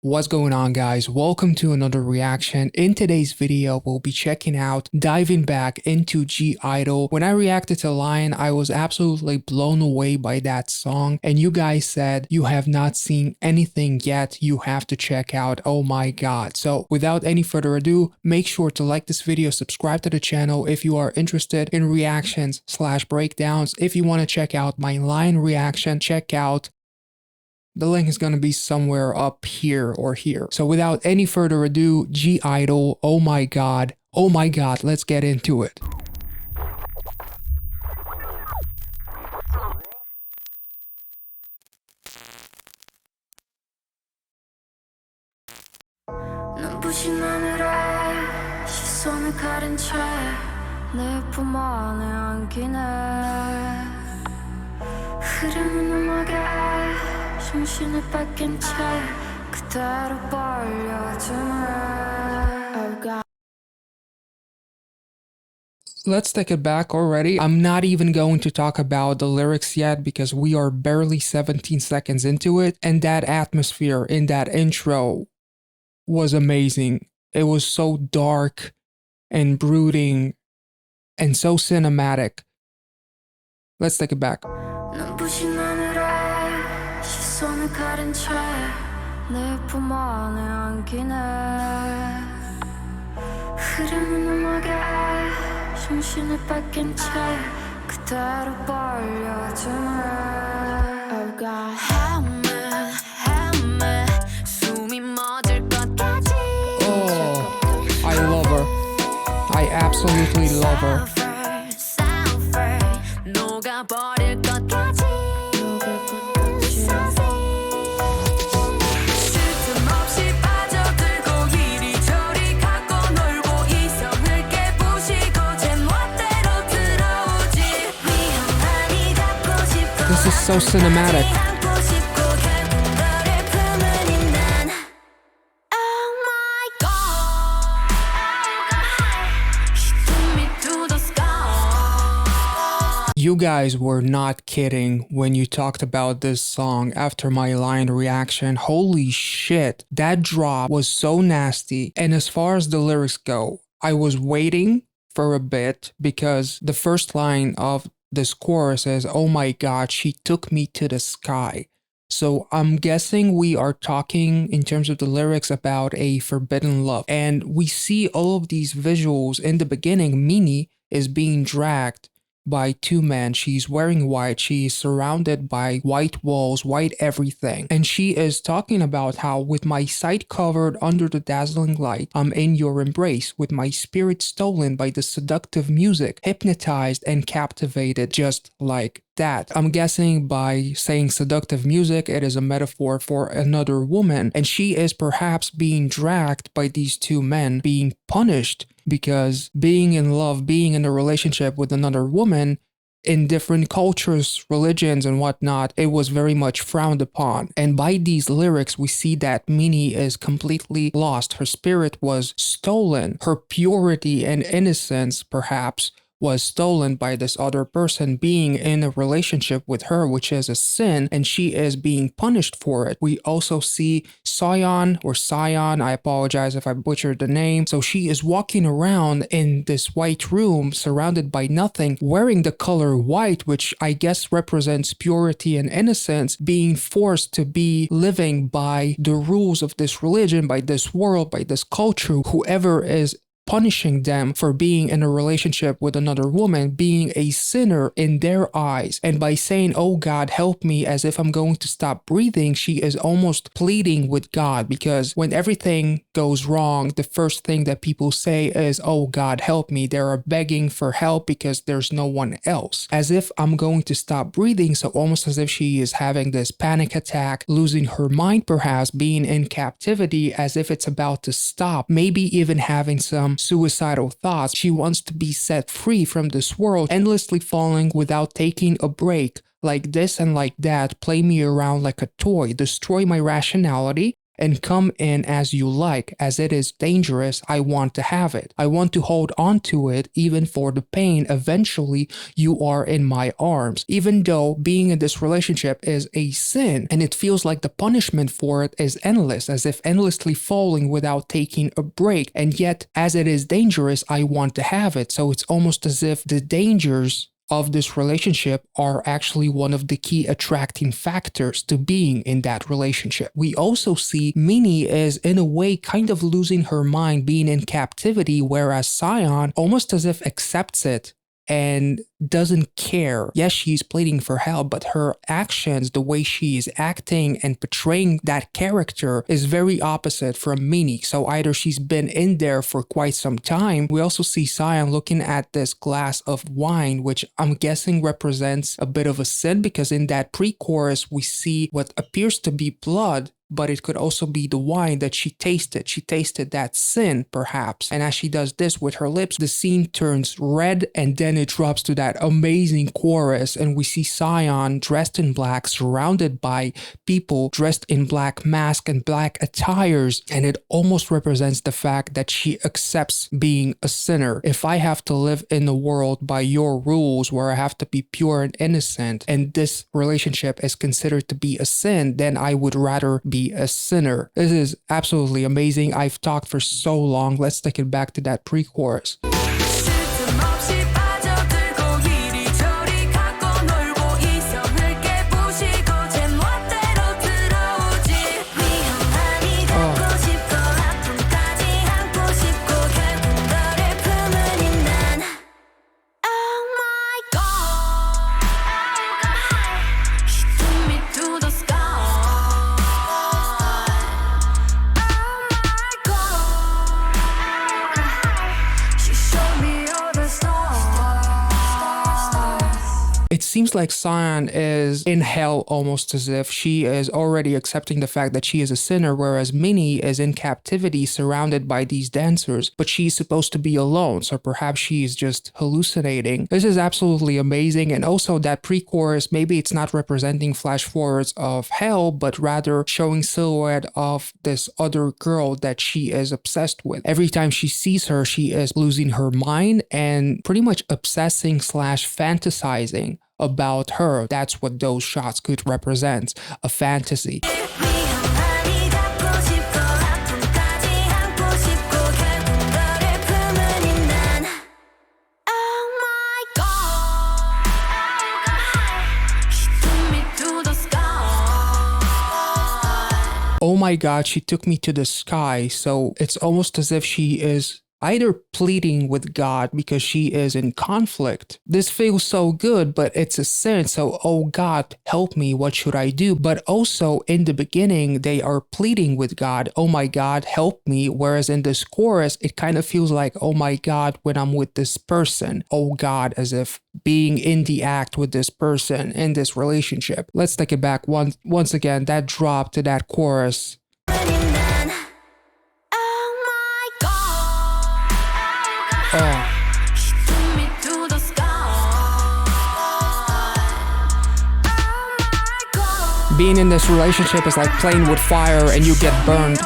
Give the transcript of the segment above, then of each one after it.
What's going on, guys? Welcome to another reaction. In today's video, we'll be diving back into G-I-DLE. When I reacted to Lion, I was absolutely blown away by that song, and you guys said you have not seen anything yet. You have to check out Oh My God. So without any further ado, make sure to like this video, subscribe to the channel if you are interested in reactions/breakdowns. If you want to check out my Lion reaction, check out the link is going to be somewhere up here or here. So without any further ado, G-I-DLE, oh my god, let's get into it. 눈부신 하늘에 시선을 가린 채 내 품 안에 안기네 흐르는 음악에 정신을 뺏긴 채 그대로 벌려주네. Oh God. Let's take it back already. I'm not even going to talk about the lyrics yet because we are barely 17 seconds into it, and that atmosphere in that intro was amazing. It was so dark and brooding and so cinematic. Let's take it back. 눈부신 하늘에 시선을 가린 채 내 품 안에 안기네 흐르는 음악에 정신을 뺏긴 채 그대로 벌려주네. Oh God. 헤매 숨이 멎을 것까지. Oh, I love her. I absolutely love her. 녹아버릴 것까지. This is so cinematic. You guys were not kidding when you talked about this song after my Lion reaction. Holy shit, that drop was so nasty. And as far as the lyrics go, I was waiting for a bit because the first line of this chorus is, oh my god, she took me to the sky. So I'm guessing we are talking in terms of the lyrics about a forbidden love. And we see all of these visuals in the beginning. Minnie is being dragged by two men. She's wearing white. She's surrounded by white walls, white everything. And she is talking about how, with my sight covered under the dazzling light, I'm in your embrace, with my spirit stolen by the seductive music, hypnotized and captivated just like that. I'm guessing by saying seductive music, it is a metaphor for another woman, and she is perhaps being dragged by these two men, being punished because being in love, being in a relationship with another woman in different cultures, religions, and whatnot, it was very much frowned upon. And by these lyrics, we see that Minnie is completely lost. Her spirit was stolen. Her purity and innocence, perhaps, was stolen by this other person being in a relationship with her, which is a sin, and she is being punished for it. We also see Sion, I apologize if I butchered the name. So she is walking around in this white room surrounded by nothing, wearing the color white, which I guess represents purity and innocence, being forced to be living by the rules of this religion, by this world, by this culture. Whoever is punishing them for being in a relationship with another woman, being a sinner in their eyes. And by saying, oh God, help me, as if I'm going to stop breathing, she is almost pleading with God, because when everything goes wrong, the first thing that people say is, oh God, help me. They are begging for help because there's no one else. As if I'm going to stop breathing, so almost as if she is having this panic attack, losing her mind perhaps, being in captivity, as if it's about to stop, maybe even having some suicidal thoughts. She wants to be set free from this world, endlessly falling without taking a break. Like this and like that, play me around like a toy, destroy my rationality, and come in as you like. As it is dangerous, I want to have it. I want to hold on to it even for the pain. Eventually, you are in my arms. Even though being in this relationship is a sin and it feels like the punishment for it is endless, as if endlessly falling without taking a break. And yet, as it is dangerous, I want to have it. So it's almost as if the dangers of this relationship are actually one of the key attracting factors to being in that relationship. We also see Minnie is in a way kind of losing her mind being in captivity, whereas Sion almost as if accepts it and doesn't care. Yes, she's pleading for help, but her actions, the way she is acting and portraying that character is very opposite from Minnie. So either she's been in there for quite some time. We also see Sion looking at this glass of wine, which I'm guessing represents a bit of a sin, because in that pre-chorus we see what appears to be blood, but it could also be the wine that she tasted. She tasted that sin, perhaps. And as she does this with her lips, the scene turns red, and then it drops to that amazing chorus, and we see Sion dressed in black, surrounded by people dressed in black masks and black attires, and it almost represents the fact that she accepts being a sinner. If I have to live in the world by your rules, where I have to be pure and innocent, and this relationship is considered to be a sin, then I would rather be a sinner. This is absolutely amazing. I've talked for so long. Let's take it back to that pre-chorus. It seems like Sion is in hell, almost as if she is already accepting the fact that she is a sinner, whereas Minnie is in captivity surrounded by these dancers, but she's supposed to be alone, so perhaps she's just hallucinating. This is absolutely amazing, and also that pre-chorus, maybe it's not representing flash forwards of hell, but rather showing silhouette of this other girl that she is obsessed with. Every time she sees her, she is losing her mind and pretty much obsessing / fantasizing about her. That's what those shots could represent, a fantasy. Oh my God, she took me to the sky. So it's almost as if she is either pleading with God because she is in conflict. This feels so good, but it's a sin. So, oh God, help me. What should I do? But also in the beginning, they are pleading with God. Oh my God, help me. Whereas in this chorus, it kind of feels like, oh my God, when I'm with this person. Oh God, as if being in the act with this person in this relationship. Let's take it back once again. That drop to that chorus. Oh. Being in this relationship is like playing with fire and you get burned.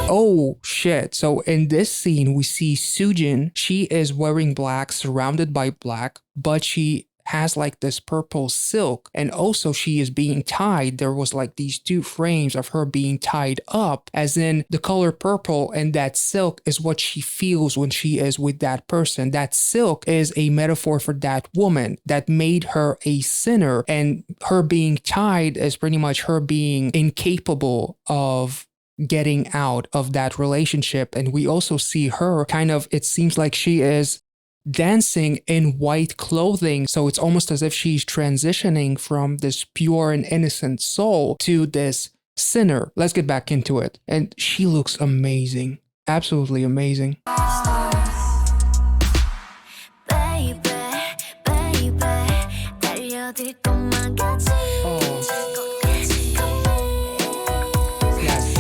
Oh shit. So in this scene, we see Sujin. She is wearing black, surrounded by black, but she has like this purple silk, and also she is being tied. There was like these two frames of her being tied up, as in the color purple and that silk is what she feels when she is with that person. That silk is a metaphor for that woman that made her a sinner, and her being tied is pretty much her being incapable of getting out of that relationship. And we also see her kind of, it seems like she is dancing in white clothing. So it's almost as if she's transitioning from this pure and innocent soul to this sinner. Let's get back into it. And she looks amazing. Absolutely amazing. Oh. Yes.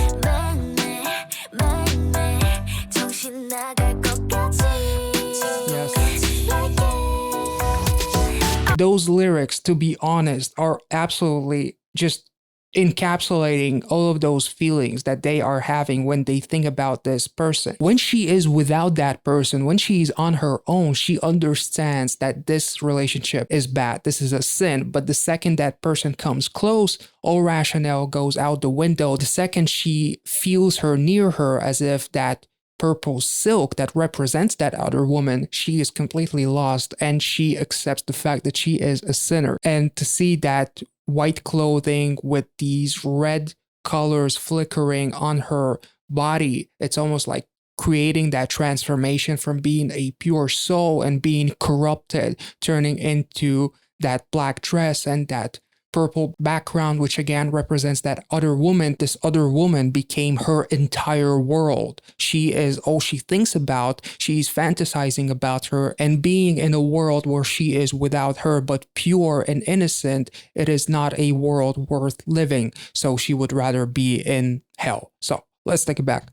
Those lyrics, to be honest, are absolutely just encapsulating all of those feelings that they are having when they think about this person. When she is without that person, when she is on her own, she understands that this relationship is bad. This is a sin. But the second that person comes close, all rationale goes out the window. The second she feels her near her, as if that purple silk that represents that other woman, she is completely lost, and she accepts the fact that she is a sinner. And to see that white clothing with these red colors flickering on her body, it's almost like creating that transformation from being a pure soul and being corrupted, turning into that black dress and that purple background, which again represents that other woman. This other woman became her entire world. She is all she thinks about. She's fantasizing about her, and being in a world where she is without her but pure and innocent, it is not a world worth living. So she would rather be in hell. So let's take it back.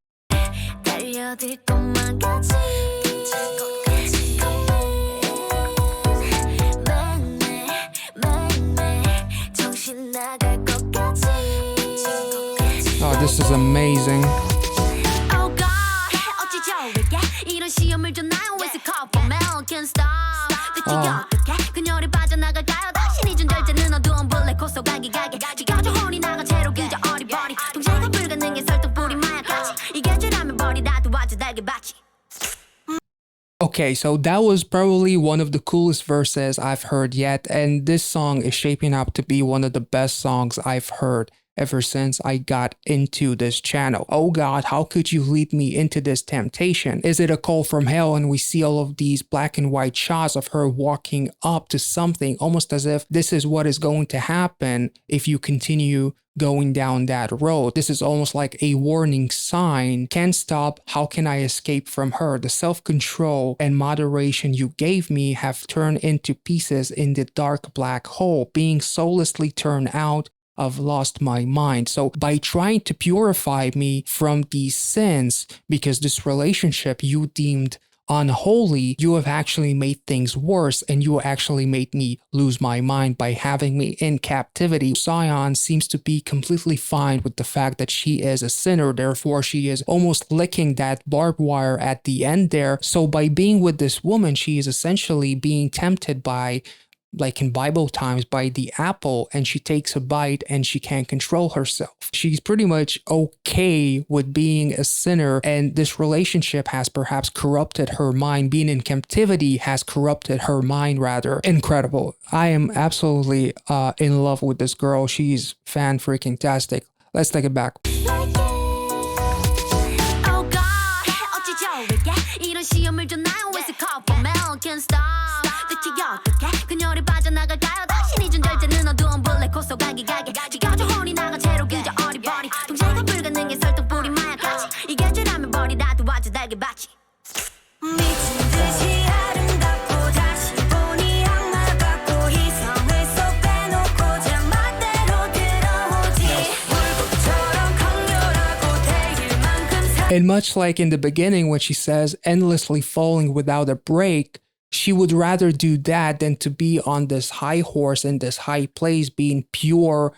Oh, this is amazing. Okay, so that was probably one of the coolest verses I've heard yet, and this song is shaping up to be one of the best songs I've heard ever since I got into this channel. Oh God, how could you lead me into this temptation? Is it a call from hell? And we see all of these black and white shots of her walking up to something, almost as if this is what is going to happen if you continue going down that road. This is almost like a warning sign. Can't stop. How can I escape from her? The self-control and moderation you gave me have turned into pieces in the dark black hole. Being soullessly turned out, I've lost my mind. So by trying to purify me from these sins, because this relationship you deemed unholy, you have actually made things worse, and you actually made me lose my mind by having me in captivity. Sion seems to be completely fine with the fact that she is a sinner, therefore she is almost licking that barbed wire at the end there. So by being with this woman, she is essentially being tempted by, like in Bible times, by the apple, and she takes a bite and she can't control herself. She's pretty much okay with being a sinner, and this relationship has perhaps corrupted her mind. Being in captivity has corrupted her mind, rather. Incredible. I am absolutely in love with this girl. She's fan-freaking-tastic. Let's take it back. And much like in the beginning when she says endlessly falling without a break, she would rather do that than to be on this high horse in this high place, being pure,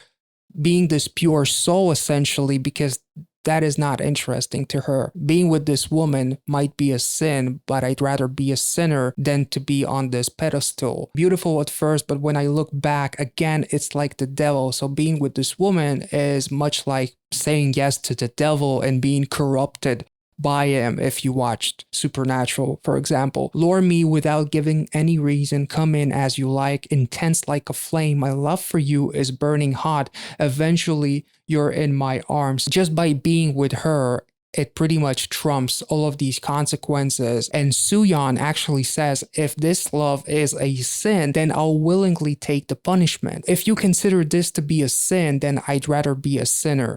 being this pure soul essentially, because that is not interesting to her. Being with this woman might be a sin, but I'd rather be a sinner than to be on this pedestal. Beautiful at first, but when I look back, again, it's like the devil. So being with this woman is much like saying yes to the devil and being corrupted by him. If you watched Supernatural, for example, lure me without giving any reason, come in as you like, intense like a flame, my love for you is burning hot, eventually you're in my arms. Just by being with her, it pretty much trumps all of these consequences. And Suyeon actually says, if this love is a sin, then I'll willingly take the punishment. If you consider this to be a sin, then I'd rather be a sinner.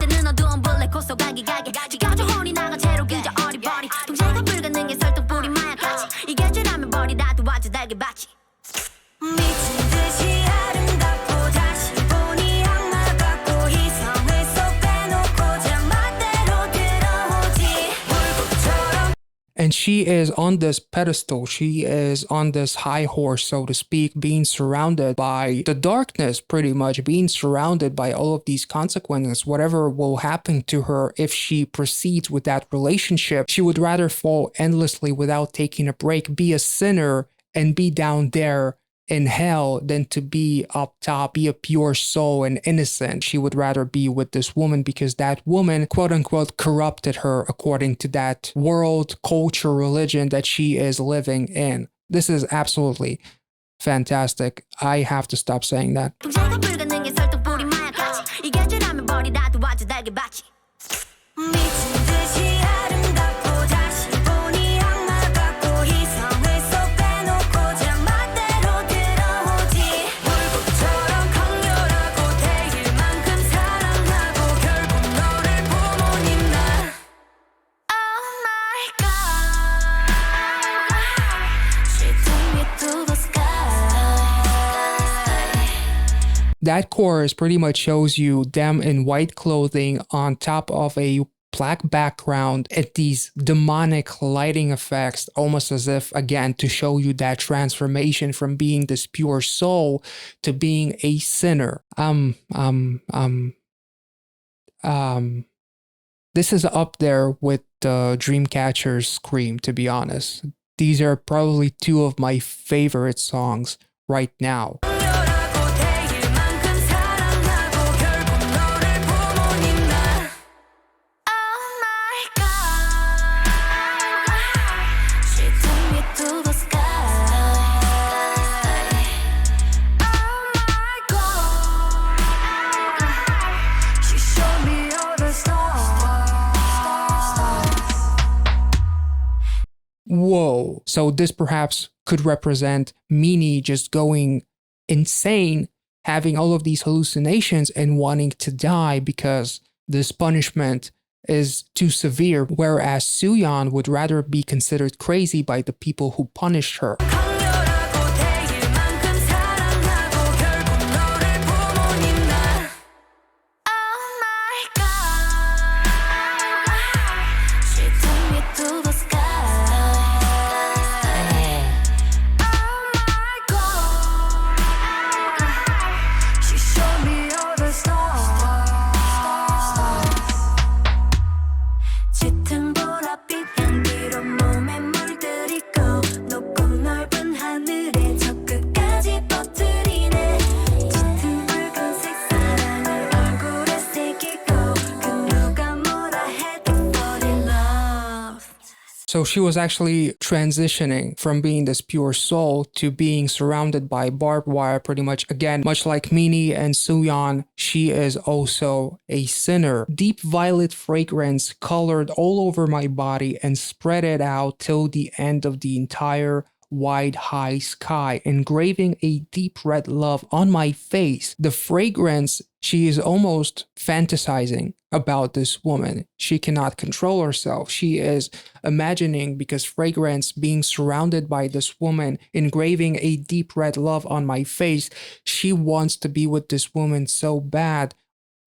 And she is on this pedestal. She is on this high horse, so to speak, being surrounded by the darkness, pretty much being surrounded by all of these consequences. Whatever will happen to her if she proceeds with that relationship, she would rather fall endlessly without taking a break, be a sinner, and be down there in hell than to be up top, be a pure soul and innocent. She would rather be with this woman because that woman, quote unquote, corrupted her according to that world, culture, religion that she is living in. This is absolutely fantastic. I have to stop saying that. That chorus pretty much shows you them in white clothing on top of a black background at these demonic lighting effects, almost as if, again, to show you that transformation from being this pure soul to being a sinner. This is up there with Dreamcatcher's Scream, to be honest. These are probably two of my favorite songs right now. Whoa. So this perhaps could represent Meanie just going insane, having all of these hallucinations and wanting to die because this punishment is too severe, whereas Suyeon would rather be considered crazy by the people who punished her. So she was actually transitioning from being this pure soul to being surrounded by barbed wire, pretty much. Again, much like Meanie and Suyeon, she is also a sinner. Deep violet fragrance colored all over my body and spread it out till the end of the entire wide high sky, engraving a deep red love on my face. The fragrance, she is almost fantasizing about this woman. She cannot control herself. She is imagining, because fragrance, being surrounded by this woman, engraving a deep red love on my face. She wants to be with this woman so bad.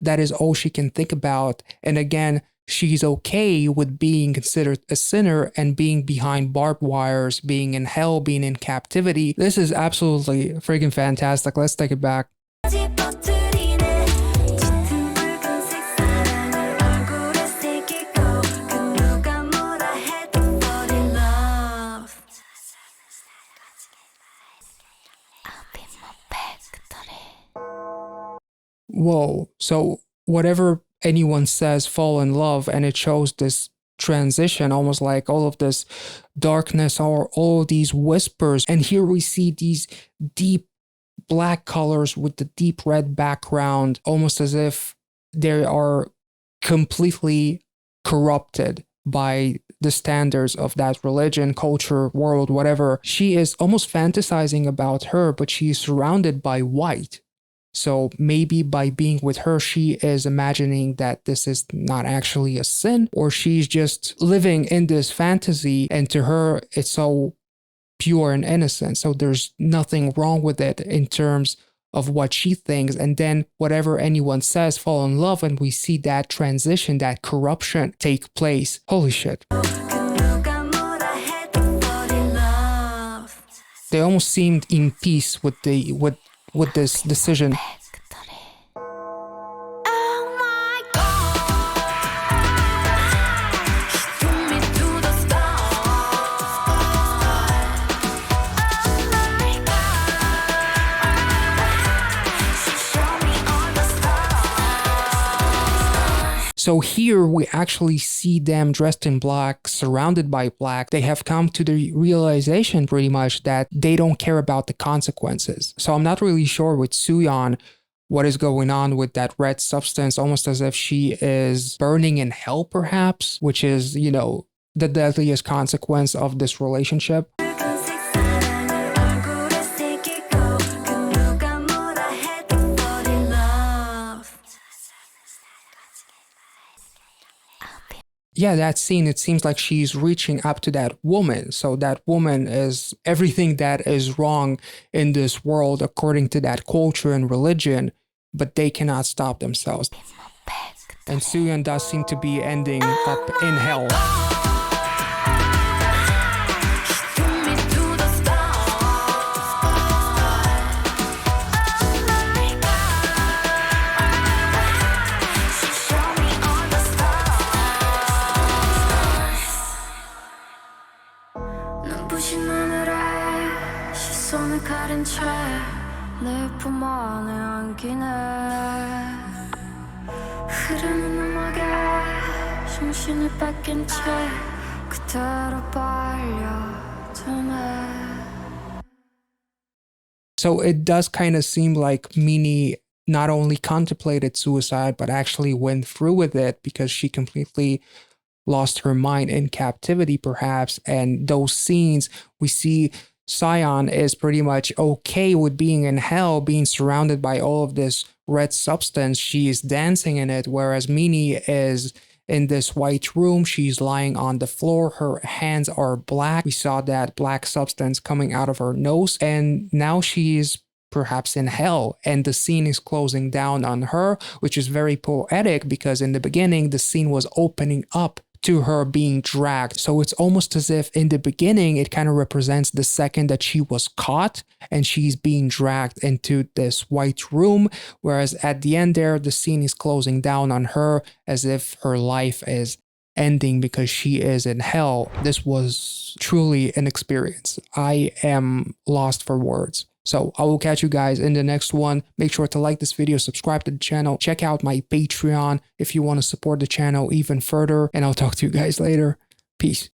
That is all she can think about. And again, she's okay with being considered a sinner and being behind barbed wires, being in hell, being in captivity. This is absolutely freaking fantastic. Let's take it back. Whoa. So whatever anyone says, fall in love, and it shows this transition, almost like all of this darkness or all these whispers. And here we see these deep black colors with the deep red background, almost as if they are completely corrupted by the standards of that religion, culture, world, whatever. She is almost fantasizing about her, but she is surrounded by white. So maybe by being with her, she is imagining that this is not actually a sin, or she's just living in this fantasy, and to her, it's so pure and innocent. So there's nothing wrong with it in terms of what she thinks. And then whatever anyone says, fall in love, and we see that transition, that corruption take place. Holy shit. They almost seemed in peace with this decision. Oh my God, she took me to the stars. Oh my God, she showed me all the stars. So here we actually see them dressed in black, surrounded by black. They have come to the realization pretty much that they don't care about the consequences. So I'm not really sure with Suyeon what is going on with that red substance, almost as if she is burning in hell perhaps, which is, you know, the deadliest consequence of this relationship. 붉은색 사랑을 얼굴에 새기고 그 누가 뭐라 해도 fall in love. Yeah, that scene, it seems like she's reaching up to that woman. So that woman is everything that is wrong in this world according to that culture and religion, but they cannot stop themselves. And Suyeon does seem to be ending up in hell. She took me to the stars. Oh my God, she showed me all the stars. 눈부신 하늘에 시선을 가린 채 내 품 안에 안기네. 흐르는 음악에 정신을 뺏긴 채 그대로 빨려드네. So it does kind of seem like Minnie not only contemplated suicide, but actually went through with it because she completely lost her mind in captivity, perhaps. And those scenes, we see Sion is pretty much okay with being in hell, being surrounded by all of this red substance. She is dancing in it, whereas Minnie is in this white room. She's lying on the floor. Her hands are black. We saw that black substance coming out of her nose. And now she is perhaps in hell, and the scene is closing down on her, which is very poetic because in the beginning, the scene was opening up to her being dragged. So it's almost as if in the beginning, it kind of represents the second that she was caught and she's being dragged into this white room. Whereas at the end there, the scene is closing down on her as if her life is ending because she is in hell. This was truly an experience. I am lost for words. So I will catch you guys in the next one. Make sure to like this video, subscribe to the channel, check out my Patreon if you want to support the channel even further, and I'll talk to you guys later. Peace.